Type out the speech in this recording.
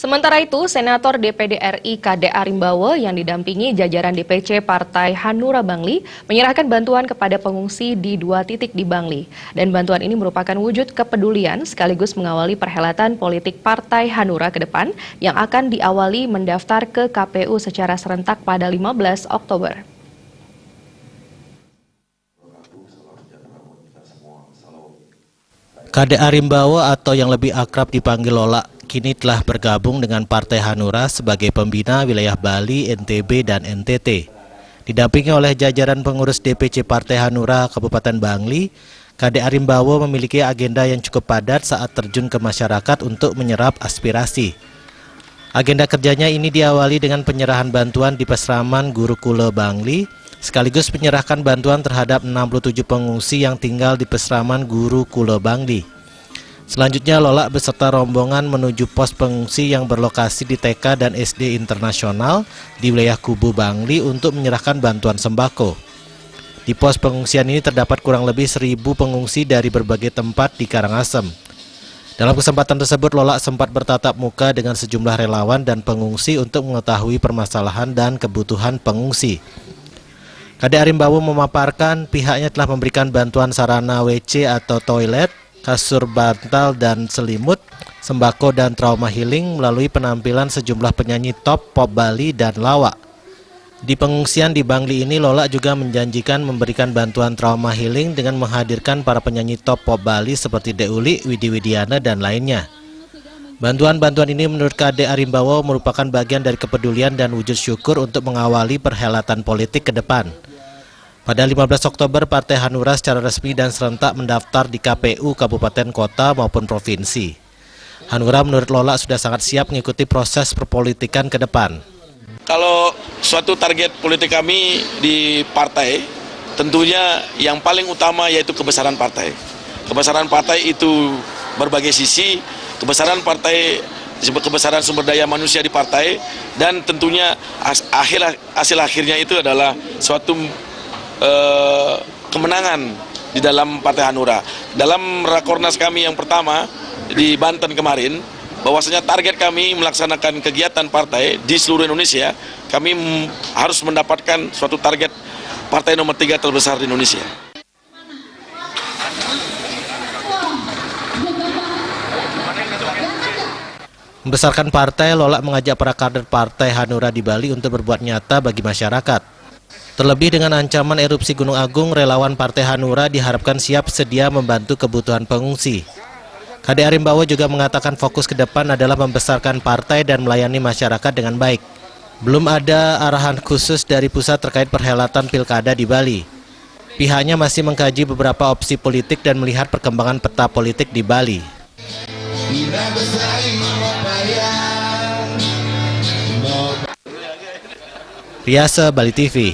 Sementara itu, Senator DPD RI KD Arimbawo yang didampingi jajaran DPC Partai Hanura Bangli menyerahkan bantuan kepada pengungsi di 2 titik di Bangli. Dan bantuan ini merupakan wujud kepedulian sekaligus mengawali perhelatan politik Partai Hanura ke depan yang akan diawali mendaftar ke KPU secara serentak pada 15 Oktober. KD Arimbawo atau yang lebih akrab dipanggil Lola kini telah bergabung dengan Partai Hanura sebagai pembina wilayah Bali, NTB, dan NTT. Didampingi oleh jajaran pengurus DPC Partai Hanura Kabupaten Bangli, KD Arimbawo memiliki agenda yang cukup padat saat terjun ke masyarakat untuk menyerap aspirasi. Agenda kerjanya ini diawali dengan penyerahan bantuan di Pesraman Gurukula Bangli, sekaligus menyerahkan bantuan terhadap 67 pengungsi yang tinggal di Pesraman Gurukula Bangli. Selanjutnya, Lola beserta rombongan menuju pos pengungsi yang berlokasi di TK dan SD internasional di wilayah Kubu Bangli untuk menyerahkan bantuan sembako. Di pos pengungsian ini terdapat kurang lebih 1.000 pengungsi dari berbagai tempat di Karangasem. Dalam kesempatan tersebut, Lola sempat bertatap muka dengan sejumlah relawan dan pengungsi untuk mengetahui permasalahan dan kebutuhan pengungsi. KD Arimbawo memaparkan pihaknya telah memberikan bantuan sarana WC atau toilet, kasur bantal dan selimut, sembako dan trauma healing melalui penampilan sejumlah penyanyi top pop Bali dan lawak. Di pengungsian di Bangli ini, Lola juga menjanjikan memberikan bantuan trauma healing dengan menghadirkan para penyanyi top pop Bali seperti Deuli, Widi Widiana, dan lainnya. Bantuan-bantuan ini menurut KD Arimbawo merupakan bagian dari kepedulian dan wujud syukur untuk mengawali perhelatan politik ke depan. Pada 15 Oktober, Partai Hanura secara resmi dan serentak mendaftar di KPU Kabupaten Kota maupun Provinsi. Hanura menurut Lola sudah sangat siap mengikuti proses perpolitikan ke depan. Kalau suatu target politik kami di partai, tentunya yang paling utama yaitu kebesaran partai. Kebesaran partai itu berbagai sisi, kebesaran partai, kebesaran sumber daya manusia di partai, dan tentunya hasil akhirnya itu adalah suatu kemenangan di dalam Partai Hanura. Dalam rakornas kami yang pertama di Banten kemarin, bahwasanya target kami melaksanakan kegiatan partai di seluruh Indonesia, kami harus mendapatkan suatu target partai nomor 3 terbesar di Indonesia. Membesarkan partai, Lola mengajak para kader Partai Hanura di Bali untuk berbuat nyata bagi masyarakat. Terlebih dengan ancaman erupsi Gunung Agung, relawan Partai Hanura diharapkan siap sedia membantu kebutuhan pengungsi. KD Arimbawo juga mengatakan fokus ke depan adalah membesarkan partai dan melayani masyarakat dengan baik. Belum ada arahan khusus dari pusat terkait perhelatan pilkada di Bali. Pihaknya masih mengkaji beberapa opsi politik dan melihat perkembangan peta politik di Bali. Riasa, Bali TV.